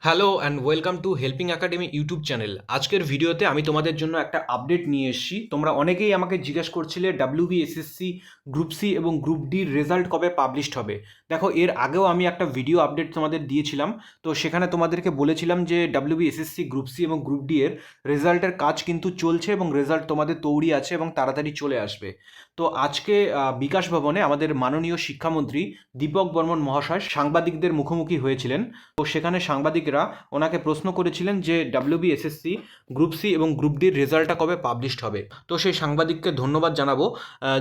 Hello and welcome to helping academy YouTube channel. আজকের ভিডিওতে আমি তোমাদের জন্য একটা আপডেট নিয়ে এসেছি। তোমরা অনেকেই আমাকে জিজ্ঞেস করছিলে ডাব্লিউবিএসএসসি গ্রুপ সি এবং গ্রুপ ডির রেজাল্ট কবে পাবলিশড হবে। দেখো, এর আগেও আমি একটা ভিডিও আপডেট তোমাদের দিয়েছিলাম। তো সেখানে তোমাদেরকে বলেছিলাম যে ডাব্লিউবিএসএসসি গ্রুপ সি এবং গ্রুপ ডি এর রেজাল্টের কাজ কিন্তু চলছে এবং রেজাল্ট তোমাদের তৈরি আছে এবং তাড়াতাড়ি চলে আসবে। তো আজকে বিকাশ ভবনে আমাদের মাননীয় শিক্ষামন্ত্রী দীপক বর্মন মহাশয় সাংবাদিকদের মুখোমুখি হয়েছিলেন। তো সেখানে সাংবাদিকরা ওনাকে প্রশ্ন করেছিলেন যে ডাব্লিউবিএসএসসি গ্রুপ সি এবং গ্রুপ ডির রেজাল্টটা কবে পাবলিশড হবে। তো সেই সাংবাদিককে ধন্যবাদ জানাবো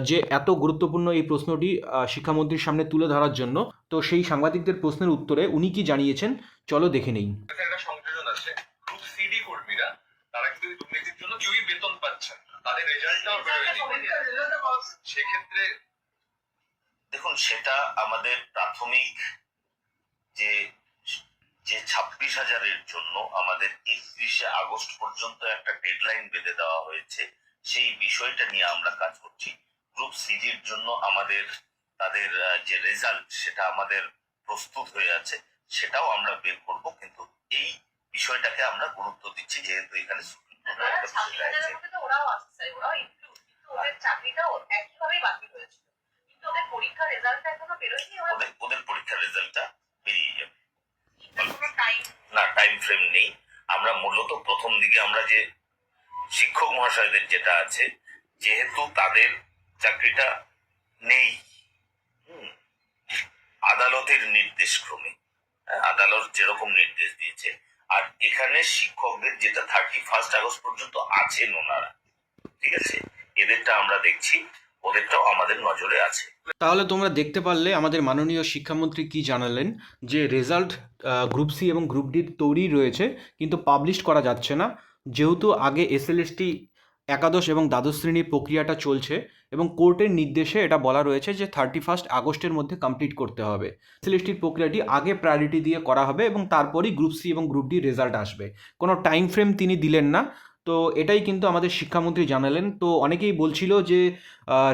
যে এত গুরুত্বপূর্ণ এই প্রশ্নটি শিক্ষামন্ত্রীর সামনে তুলে ধরার জন্য। তো সেই সাংবাদিকদের প্রশ্নের উত্তরে উনি কি জানিয়েছেন চলো দেখে নেই। একটা সংযোজন আছে, গ্রুপ সিডি কর্মীরা তারা কিন্তু দুর্নীতির জন্য কেউই বেতন পাচ্ছেন, তাদের রেজাল্টটাও বেরোয়নি। সেক্ষেত্রে দেখুন, সেটা আমাদের প্রাথমিক যে যে 26,000-এর জন্য আমাদের 31শে আগস্ট পর্যন্ত একটা ডেডলাইন বেঁধে দেওয়া হয়েছে, সেই বিষয়টা নিয়ে আমরা কাজ করছি। গ্রুপ সিডির জন্য আমাদের তাদের যে রেজাল্ট সেটা আমাদের প্রস্তুত হয়ে আছে, সেটাও আমরা বের করব। কিন্তু এই বিষয়টাকে আমরা গুরুত্ব দিচ্ছি যেহেতু এখানে সুপ্রিম কোর্টের একটা বিষয় আছে। ওদের পরীক্ষার রেজাল্টটা বেরিয়ে যাবে, না টাইম ফ্রেম নেই। আমরা মূলত প্রথম দিকে আমরা যে শিক্ষক মহাশয়দের যেটা আছে, যেহেতু তাদের চাকরিটা নেই আদালতের নির্দেশ ক্রমে, আদালত যেরকম নির্দেশ দিয়েছে, আর এখানে শিক্ষকদের যেটা 31 আগস্ট পর্যন্ত আছেন ওনারা, ঠিক আছে, এদেরটা আমরা দেখছি, ওদেরটাও আমাদের নজরে আছে। তাহলে তোমরা দেখতে পারলে আমাদের মাননীয় শিক্ষামন্ত্রী কি জানালেন যে রেজাল্ট গ্রুপ সি এবং গ্রুপ ডির তৈরি রয়েছে কিন্তু পাবলিশ করা যাচ্ছে না, যেহেতু আগে এসএলএসটি একাদশ এবং দ্বাদশ শ্রেণীর প্রক্রিয়াটা চলছে এবং কোর্টের নির্দেশে এটা বলা রয়েছে যে 31 আগস্টের মধ্যে কমপ্লিট করতে হবে। এসএলএসটির প্রক্রিয়াটি আগে প্রায়োরিটি দিয়ে করা হবে এবং তারপরেই গ্রুপ সি এবং গ্রুপ ডি রেজাল্ট আসবে। কোনো টাইম ফ্রেম তিনি দিলেন না। তো এটাই কিন্তু আমাদের শিক্ষামন্ত্রী জানালেন। তো অনেকেই বলছিল যে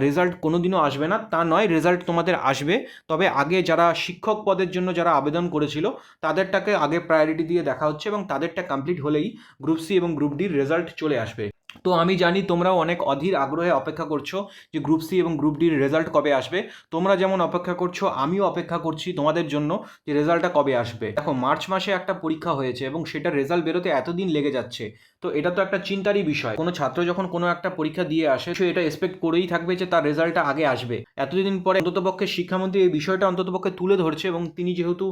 রেজাল্ট কোনো দিনও আসবে না, তা নয়, রেজাল্ট তোমাদের আসবে। তবে আগে যারা শিক্ষক পদের জন্য যারা আবেদন করেছিল তাদেরটাকে আগে প্রায়োরিটি দিয়ে দেখা হচ্ছে এবং তাদেরটা কমপ্লিট হলেই গ্রুপ সি এবং গ্রুপ ডির রেজাল্ট চলে আসবে। তো আমি জানি তোমরাও অনেক অধীর আগ্রহে অপেক্ষা করছো যে গ্রুপ সি এবং গ্রুপ ডির রেজাল্ট কবে আসবে। তোমরা যেমন অপেক্ষা করছো আমিও অপেক্ষা করছি তোমাদের জন্য যে রেজাল্টটা কবে আসবে। দেখো, মার্চ মাসে একটা পরীক্ষা হয়েছে এবং সেটার রেজাল্ট বেরোতে এতদিন লেগে যাচ্ছে। তো এটা তো একটা চিন্তারই বিষয়। কোনো ছাত্র যখন কোনো একটা পরীক্ষা দিয়ে আসে সে এটা এক্সপেক্ট করেই থাকবে যে তার রেজাল্টটা আগে আসবে। এতদিন পরে অন্ততপক্ষে শিক্ষামন্ত্রী এই বিষয়টা অন্ততপক্ষে তুলে ধরছে এবং তিনি যেহেতু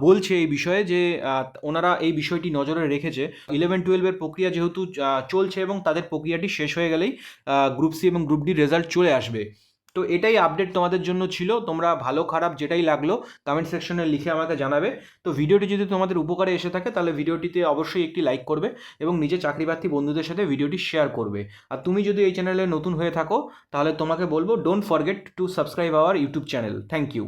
বলছে এই বিষয়ে যে ওনারা এই বিষয়টি নজরে রেখেছে। 11-12-এর প্রক্রিয়া যেহেতু চলছে এবং তাদের প্রক্রিয়াটি শেষ হয়ে গেলেই গ্রুপ সি এবং গ্রুপ ডি রেজাল্ট চলে আসবে। তো এটাই আপডেট তোমাদের জন্য ছিল। তোমরা ভালো খারাপ যেটাই লাগলো কমেন্ট সেকশনে লিখে আমাকে জানাবে। তো ভিডিওটি যদি তোমাদের উপকারে এসে থাকে তাহলে ভিডিওটিতে অবশ্যই একটি লাইক করবে এবং নিজের চাকরিপ্রার্থী বন্ধুদের সাথে ভিডিওটি শেয়ার করবে। আর তুমি যদি এই চ্যানেলে নতুন হয়ে থাকো তাহলে তোমাকে বলবো don't forget to subscribe our YouTube channel. Thank you.